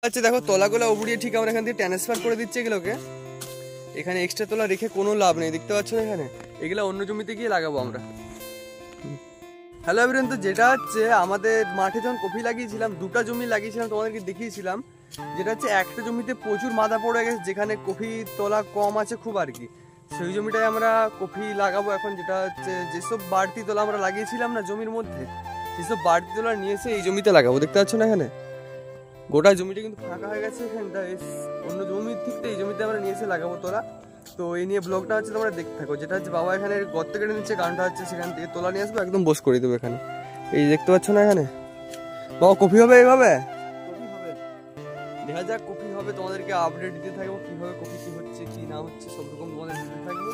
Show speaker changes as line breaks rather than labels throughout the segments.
আচ্ছা দেখো তলাগুলো উবড়িয়ে ঠিক আমরা এখান থেকে ট্রান্সফার করে দিচ্ছি এগুলোকে। এখানে এক্সট্রা তলা রেখে কোনো লাভ নেই, দেখতে পাচ্ছ না এখানে, এগুলো অন্য জমিতে গিয়ে লাগাবো আমরা। হ্যালো এভরিওয়ান, তো যেটা হচ্ছে আমাদের মাঠে যখন কফি লাগিয়েছিলাম, দুটো জমি লাগিয়েছিলাম তোমাদেরকে দেখিয়েছিলাম। যেটা হচ্ছে একটা জমিতে প্রচুর মাথা পড়ে গেছে, যেখানে কফি তলা কম আছে খুব আর কি, সেই জমিটায় আমরা কফি লাগাবো এখন। যেটা হচ্ছে যেসব বাড়তি তলা আমরা লাগিয়েছিলাম না জমির মধ্যে, সেসব বাড়তি তলা নিয়ে এসে এই জমিতে লাগাবো। দেখতে পাচ্ছ না এখানে গোটা জমিটা কিন্তু ফাঁকা হয়ে গেছে, এখানটা অন্য জমির থেকে এই জমিতে আমরা নিয়ে এসে লাগাবো তোলা। তো এই নিয়ে ব্লগটা হচ্ছে তোমরা দেখতে থাকো। যেটা হচ্ছে বাবা এখানে গর্ত কেটে নিচ্ছে, কারণটা হচ্ছে সেখান থেকে তোলা নিয়ে আসবো, একদম বস করে দেবো এখানে। এই দেখতে পাচ্ছ না এখানে বাবা কফি হবে, এইভাবে দেখা যাক কফি হবে, তোমাদেরকে আপডেট দিতে থাকবো কিভাবে কফি কি হচ্ছে কি না হচ্ছে সব রকম তোমাদের দিতে থাকবো।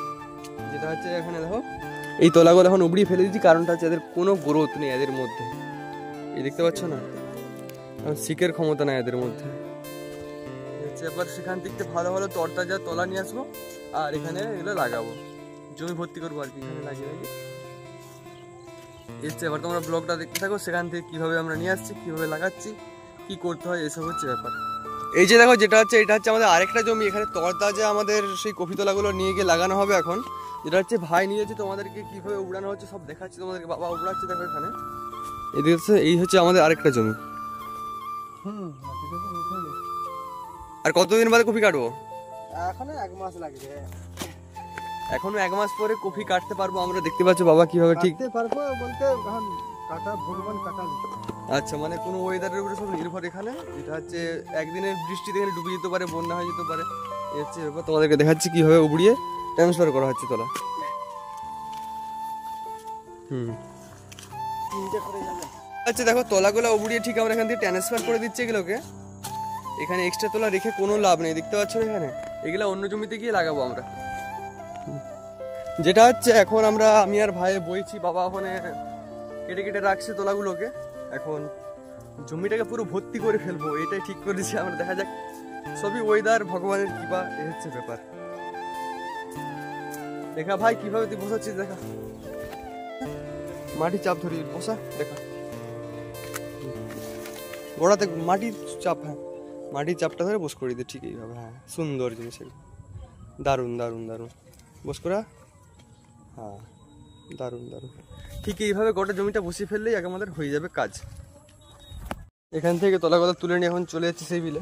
যেটা হচ্ছে এখানে দেখো এই তলাগুলো এখন উবড়িয়ে ফেলে দিচ্ছি, কারণটা হচ্ছে এদের কোনো গ্রোথ নেই এদের মধ্যে। এই দেখতে পাচ্ছ না, শিকের ক্ষমতা নাই এদের মধ্যে। এবার সেখান থেকে ভালো ভালো তরতাজা তলা নিয়ে আসবো আর এখানে এগুলো লাগাবো, জমি ভর্তি করবো আর কি, এখানে লাগিয়ে এসছে। এবার তোমরা ব্লগটা দেখতে থাকো, সেখান থেকে কিভাবে আমরা নিয়ে আসছি, কিভাবে লাগাচ্ছি, কি করতে হয়, এসব হচ্ছে ব্যাপার। এই যে দেখো যেটা হচ্ছে এটা হচ্ছে আমাদের আরেকটা জমি, এখানে তরতাজা আমাদের সেই কফি তলাগুলো নিয়ে গিয়ে লাগানো হবে এখন। যেটা হচ্ছে ভাই নিয়ে যাচ্ছে, তোমাদেরকে কিভাবে উড়ানো হচ্ছে সব দেখাচ্ছি তোমাদেরকে, বাবা উড়াচ্ছে দেখো এখানে। এদিকে হচ্ছে এই হচ্ছে আমাদের আরেকটা জমি। আর কতদিন বাদে কফি কাটবো?
এখনো 1 মাস লাগবে,
এখনো 1 মাস পরে কফি কাটতে পারবো আমরা। দেখতে পাচ্ছ বাবা কিভাবে ঠিক
পারবো বলতে এখন কাটা ভগবান কাটাবে।
আচ্ছা, মানে কোনো ওয়েদারের উপরে সব নির্ভর এখানে। যেটা হচ্ছে একদিনের বৃষ্টিতে এখানে ডুবে যেতে পারে, বন্যা হয়ে যেতে পারে, এই হচ্ছে ব্যাপার। তোমাদেরকে দেখাচ্ছি কিভাবে উবড়িয়ে ট্রান্সফার করা হচ্ছে তোলা। আচ্ছা দেখো তলাগুলো উবড়িয়ে ঠিক আমরা এখান থেকে ট্রান্সফার করে দিচ্ছি এগুলোকে। এখানে এক্সট্রা তোলা রেখে কোনো লাভ নেই, দেখতে পাচ্ছ এখানে, এগুলো অন্য জমিতে গিয়ে লাগাবো আমরা। যেটা হচ্ছে এখন আমি আর ভাই বইছি, বাবা ওখানে কেটে কেটে রাখছে তোলাগুলোকে, এখন জমিটাকে পুরো ভর্তি করে ফেলবো, এটাই ঠিক করেছি আমরা। দেখা যাক, সবই ওয়েদার, ভগবানের কৃপা, এই হচ্ছে ব্যাপার। দেখা ভাই কিভাবে তুই বসাচ্ছিস, দেখা মাটি চাপ ধরি বসা, দেখা গোড়াতে মাটির চাপ, হ্যাঁ মাটির চাপটা ধরে বস করে দে, ঠিক এইভাবে। হ্যাঁ সুন্দর জিনিস, দারুণ দারুণ দারুণ বস করা, হ্যাঁ দারুণ দারুণ। ঠিক এইভাবে গোটা জমিটা বসিয়ে ফেললেই আগে আমাদের হয়ে যাবে কাজ। এখান থেকে তলাগলা তুলে নিয়ে এখন চলে যাচ্ছে সেই বিলে।